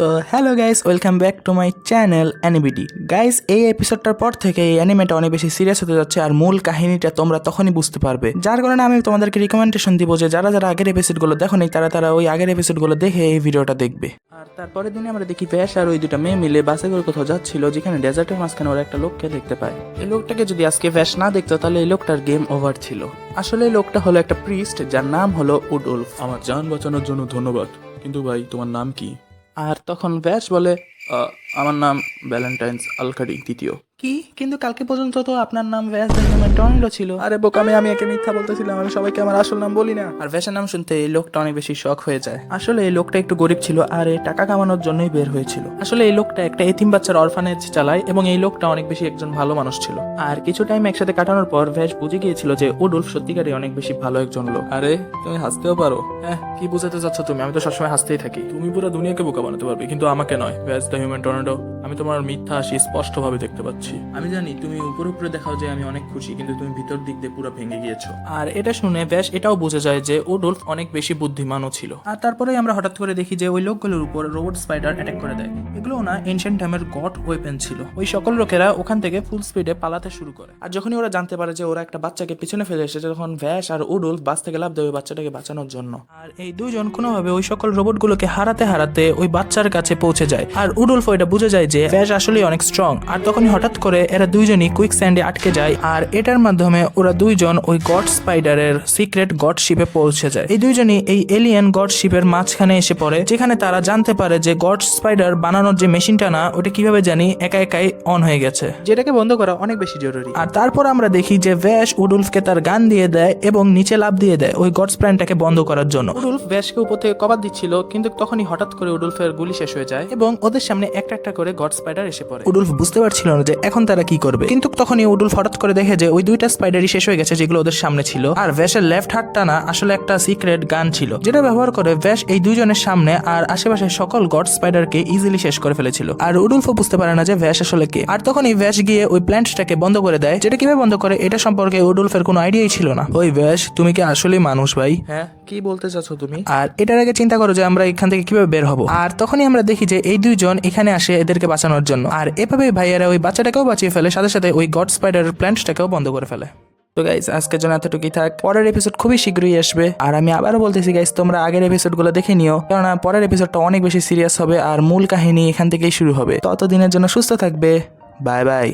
তো hello guys, welcome back to my channel অ্যানিবিটি। Guys, এই এপিসোডটার পর থেকে এই অ্যানিমেটা অনেক বেশি সিরিয়াস হতে যাচ্ছে আর মূল কাহিনীটা তোমরা তখনই বুঝতে পারবে, যার কারণে আমি তোমাদেরকে রিকমেন্ডেশন দিব যে যারা যারা আগের এপিসোডগুলো দেখোনি তারা ওই আগের এপিসোডগুলো দেখে এই ভিডিওটা দেখবে। আর তারপরের দিনে আমরা দেখি ভ্যাশ আর ওই দুটা মেয়ে মিলে বাসে করে কোথাও যাচ্ছিল, যেখানে ডেজার্টের মাঝখানে ওরা একটা লোককে দেখতে পায়। এই লোকটাকে যদি আজকে ভ্যাশ না দেখতো তাহলে এই লোকটার গেম ওভার ছিল। আসলে এই লোকটা হলো একটা প্রিস্ট, যার নাম হলো উডউলফ। আমার জান বাঁচানোর জন্য ধন্যবাদ, কিন্তু ভাই তোমার নাম কি? আর তখন ভ্যাশ বলে, আমার নাম ভ্যালেন্টাইন্স আলকাডি দ্বিতীয়। কি? কিন্তু কালকে পর্যন্ত তো আপনার নাম ভ্যাস টর্নেডো ছিল। আরে বোকামি, আমি একে মিথ্যা বলতেছিলাম, আমি সবাইকে আমার আসল নাম বলি না। আর ভ্যাসের নাম শুনতে এই লোকটা অনেক বেশি শক হয়ে যায়। আসলে এই লোকটা একটু গরিব ছিল আর এই টাকা কামানোর জন্যই বের হয়েছিল। আসলে এই লোকটা একটা এতিম বাচ্চার অরফানেজ চালায় এবং এই লোকটা অনেক বেশি একজন ভালো মানুষ ছিল। আর কিছু টাইম একসাথে কাটানোর পর ভ্যাস বুঝে গিয়েছিল যে উডুলফ সত্যিকারই অনেক বেশি ভালো একজন লোক। আরে তুমি হাসতেও পারো। হ্যাঁ, কি বুঝাতে চাচ্ছ তুমি? আমি তো সবসময় হাসতেই থাকি। তুমি পুরো দুনিয়াকে বোকা বানাতে পারবে, কিন্তু আমাকে নয়। ভ্যাজ দ্য হিউম্যান টর্নেডো, আমি তোমার মিথ্যা হাসি স্পষ্টভাবে দেখতে পাচ্ছি। আমি জানি তুমি উপরে উপরে দেখাও যে আমি অনেক খুশি, কিন্তু তুমি ভিতর দিক দিয়ে পুরো ভেঙে গিয়েছো। আর এটা শুনে ভ্যাশ এটাও বুঝে যায় যে উডুলফ অনেক বেশি বুদ্ধিমানও ছিল। আর তারপরে আমরা হঠাৎ করে দেখি যে ওই লোকগুলোর উপর রোবট স্পাইডার অ্যাটাক করে দেয়। এগুলো না এনশিয়েন্ট টাইমের গড ওয়েপেন ছিল। ওই সকল লোকেরা ওখান থেকে ফুল স্পিডে পালাতে শুরু করে। আর যখনই ওরা জানতে পারে যে ওরা একটা বাচ্চাকে পিছনে ফেলে এসেছে, তখন ভ্যাশ আর উডুলফ বাস থেকে লাফ দেয় ওই বাচ্চাটাকে বাঁচানোর জন্য। আর এই দুইজন কোনোভাবে ওই সকল রোবটগুলোকে হারাতে হারাতে ওই বাচ্চার কাছে পৌঁছে যায়। আর উডুলফ ওইটা বুঝে যায় যে ভ্যাশ আসলেই অনেক স্ট্রং। আর তখনই হঠাৎ করে এরা দুইজনই কুইক স্যান্ডে আটকে যায়। আর এটার মাধ্যমে ওরা দুইজন ওই গড স্পাইডারের সিক্রেট গড শিপে পৌঁছে যায়। এই দুইজনই এই এলিয়েন গড শিপের মাঝখানে এসে পড়ে, যেখানে তারা জানতে পারে যে গড স্পাইডার বানানোর যে মেশিনটা না, ওটা কিভাবে জানি একা একাই অন হয়ে গেছে, যেটাকে বন্ধ করা অনেক বেশি জরুরি। আর তারপর আমরা দেখি যে ভ্যাশ উডুলফকে তার গান দিয়ে দেয় এবং নিচে লাফ দিয়ে দেয় ওই গড স্প্রাইনটাকে বন্ধ করার জন্য। উডুলফ ভ্যাশকে উপর থেকে কভার দিচ্ছিল, কিন্তু তখনই হঠাৎ করে উডুলফের গুলি শেষ হয়ে যায় এবং ওদের সামনে একটা একটা করে গড স্পাইডার এসে পড়ে। উডুলফ বুঝতে পারছিল না যে এখন তারা কি করবে, কিন্তু তখনই উডুলফ হঠাৎ করে দেখে যে ওই দুইটা স্পাইডারই শেষ হয়ে গেছে যেগুলো ওদের সামনে ছিল। আর ভ্যাশের লেফট হাতটা না আসলে একটা সিক্রেট গান ছিল, যেটা ব্যবহার করে ভ্যাশ এই দুইজনের সামনে আর আশেপাশে সকল গড স্পাইডারকে ইজিলি শেষ করে ফেলেছিল। আর উডুলফও বুঝতে পারে না যে ভ্যাশ আসলে কে। আর তখনই ভ্যাশ গিয়ে ওই প্ল্যান্টটাকে বন্ধ করে দেয়, যেটা কিভাবে বন্ধ করে এটা সম্পর্কে উডুলফের কোনো আইডিয়াই ছিল না। ওই ভ্যাশ, তুমি কি আসলেই মানুষ ভাই? হ্যাঁ, কি বলতে চাচ্ছ তুমি? আর এটার আগে চিন্তা করো যে আমরা এখান থেকে কিভাবে বের হব। আর তখনই আমরা দেখি যে এই দুইজন এখানে আসে এদেরকে বাঁচানোর জন্য। আর এভাবেই ভাইয়ারা ওই বাচ্চাটাকেও বাঁচিয়ে ফেলে, সাথে সাথে ওই গড স্পাইডারের প্ল্যান্টটাকেও বন্ধ করে ফেলে। তো গাইস, আজকের জন্য এতটুকুই থাক। পরের এপিসোড খুবই শীঘ্রই আসবে। আর আমি আবারও বলতেছি গাইস, তোমরা আগের এপিসোডগুলো দেখে নিও, কেননা পরের এপিসোডটা অনেক বেশি সিরিয়াস হবে আর মূল কাহিনী এখান থেকেই শুরু হবে। ততদিনের জন্য সুস্থ থাকবে। Bye bye.